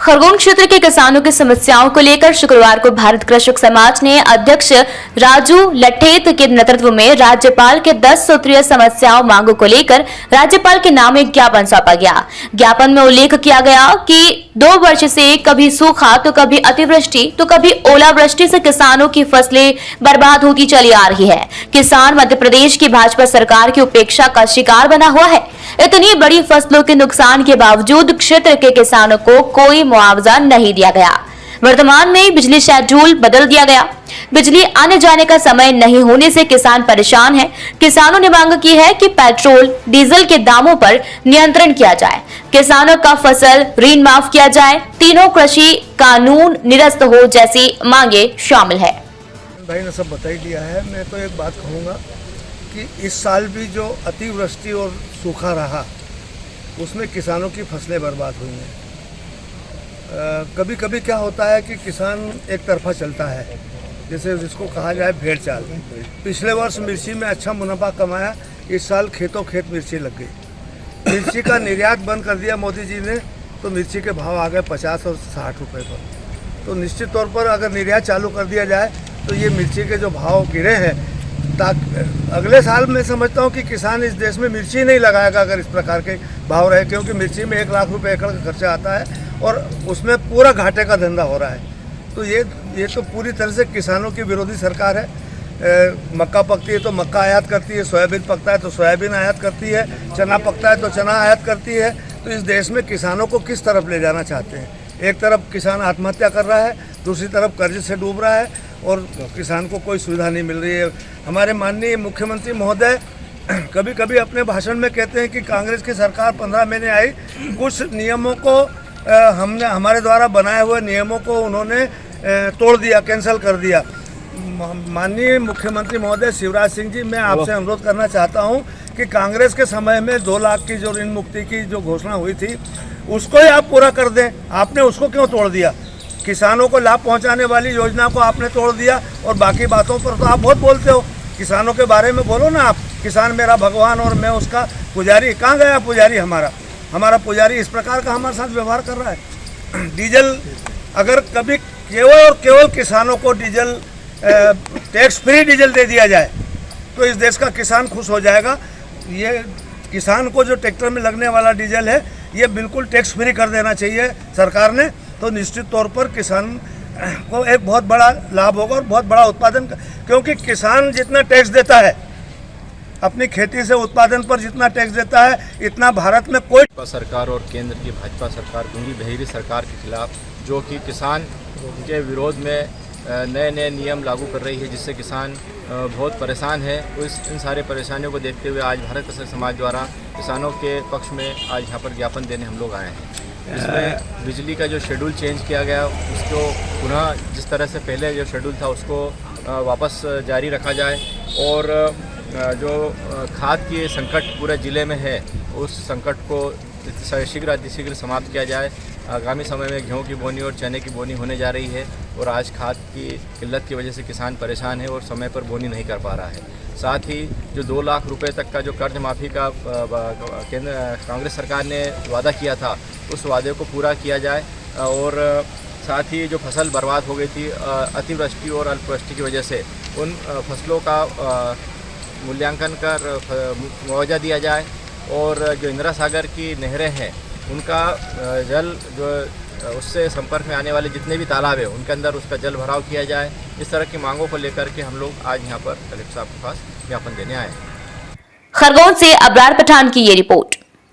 खरगोन क्षेत्र के किसानों की समस्याओं को लेकर शुक्रवार को भारत कृषक समाज ने अध्यक्ष राजू लठेत के नेतृत्व में राज्यपाल के 10 सूत्रीय समस्याओं मांगों को लेकर राज्यपाल के नाम एक ज्ञापन सौंपा गया। ज्ञापन में उल्लेख किया गया कि 2 वर्ष से कभी सूखा तो कभी अतिवृष्टि तो कभी ओलावृष्टि से किसानों की फसलें बर्बाद होती चली आ रही है। किसान मध्य प्रदेश की भाजपा सरकार की उपेक्षा का शिकार बना हुआ है। इतनी बड़ी फसलों के नुकसान के बावजूद क्षेत्र के किसानों को कोई मुआवजा नहीं दिया गया। वर्तमान में बिजली शेड्यूल बदल दिया गया। बिजली आने जाने का समय नहीं होने से किसान परेशान हैं। किसानों ने मांग की है कि पेट्रोल डीजल के दामों पर नियंत्रण किया जाए, किसानों का फसल ऋण माफ किया जाए, तीनों कृषि कानून निरस्त हो जैसी मांगे शामिल है। भाई ने सब बता ही दिया है। मैं तो एक बात कहूँगा कि इस साल भी जो अतिवृष्टि और सूखा रहा उसमें किसानों की फसलें बर्बाद हुई हैं। कभी कभी क्या होता है कि किसान एक तरफा चलता है, जैसे जिसको कहा जाए भेड़ चाल। पिछले वर्ष मिर्ची में अच्छा मुनाफा कमाया, इस साल खेतों खेत मिर्ची लग गई। मिर्ची का निर्यात बंद कर दिया मोदी जी ने, तो मिर्ची के भाव आ गए 50 और 60 रुपये पर। तो निश्चित तौर पर अगर निर्यात चालू कर दिया जाए तो ये मिर्ची के जो भाव गिरे हैं, अगले साल मैं समझता हूँ कि किसान इस देश में मिर्ची नहीं लगाएगा अगर इस प्रकार के भाव रहे, क्योंकि मिर्ची में 1 लाख रुपए एकड़ का खर्चा आता है और उसमें पूरा घाटे का धंधा हो रहा है। तो ये तो पूरी तरह से किसानों की विरोधी सरकार है। मक्का पकती है तो मक्का आयात करती है, सोयाबीन पकता है तो सोयाबीन आयात करती है, चना पकता है तो चना आयात करती है। तो इस देश में किसानों को किस तरफ ले जाना चाहते हैं? एक तरफ किसान आत्महत्या कर रहा है, दूसरी तरफ कर्ज से डूब रहा है और किसान को कोई सुविधा नहीं मिल रही है। हमारे माननीय मुख्यमंत्री महोदय कभी कभी अपने भाषण में कहते हैं कि कांग्रेस की सरकार 15 महीने आई, कुछ नियमों को हमारे द्वारा बनाए हुए नियमों को उन्होंने तोड़ दिया, कैंसिल कर दिया। माननीय मुख्यमंत्री महोदय शिवराज सिंह जी, मैं आपसे अनुरोध करना चाहता हूं कि कांग्रेस के समय में 2 लाख की जो ऋण मुक्ति की जो घोषणा हुई थी उसको ही आप पूरा कर दें। आपने उसको क्यों तोड़ दिया? किसानों को लाभ पहुंचाने वाली योजना को आपने तोड़ दिया और बाकी बातों पर तो आप बहुत बोलते हो। किसानों के बारे में बोलो ना आप, किसान मेरा भगवान और मैं उसका पुजारी। कहाँ गया पुजारी हमारा पुजारी इस प्रकार का हमारे साथ व्यवहार कर रहा है। डीजल अगर कभी केवल और केवल किसानों को डीजल टैक्स फ्री डीजल दे दिया जाए तो इस देश का किसान खुश हो जाएगा। ये किसान को जो ट्रैक्टर में लगने वाला डीजल है ये बिल्कुल टैक्स फ्री कर देना चाहिए सरकार ने, तो निश्चित तौर पर किसान को एक बहुत बड़ा लाभ होगा और बहुत बड़ा उत्पादन, क्योंकि किसान जितना टैक्स देता है अपनी खेती से उत्पादन पर जितना टैक्स देता है इतना भारत में कोई सरकार और केंद्र की भाजपा सरकार गूंगी बहेरी सरकार के खिलाफ, जो कि किसान के विरोध में नए नए नियम लागू कर रही है, जिससे किसान बहुत परेशान है। इन सारे परेशानियों को देखते हुए आज भारत कृषक समाज द्वारा किसानों के पक्ष में आज यहाँ पर ज्ञापन देने हम लोग आए हैं। इसमें बिजली का जो शेड्यूल चेंज किया गया उसको पुनः जिस तरह से पहले जो शेड्यूल था उसको वापस जारी रखा जाए और जो खाद की संकट पूरे ज़िले में है उस संकट को शीघ्र समाप्त किया जाए। आगामी समय में गेहूं की बोनी और चने की बोनी होने जा रही है और आज खाद की किल्लत की वजह से किसान परेशान है और समय पर बोनी नहीं कर पा रहा है। साथ ही जो 2 लाख रुपए तक का जो कर्ज माफ़ी का केंद्र कांग्रेस सरकार ने वादा किया था उस वादे को पूरा किया जाए और साथ ही जो फसल बर्बाद हो गई थी अतिवृष्टि और अल्पवृष्टि की वजह से उन फसलों का मूल्यांकन कर मुआवजा दिया जाए और जो इंदिरा सागर की नहरें हैं उनका जल जो उससे संपर्क में आने वाले जितने भी तालाब हैं उनके अंदर उसका जल भराव किया जाए। इस तरह की मांगों को लेकर के हम लोग आज यहाँ पर कलेक्टर साहब के पास ज्ञापन देने आए हैं। खरगोन से अबरार पठान की ये रिपोर्ट।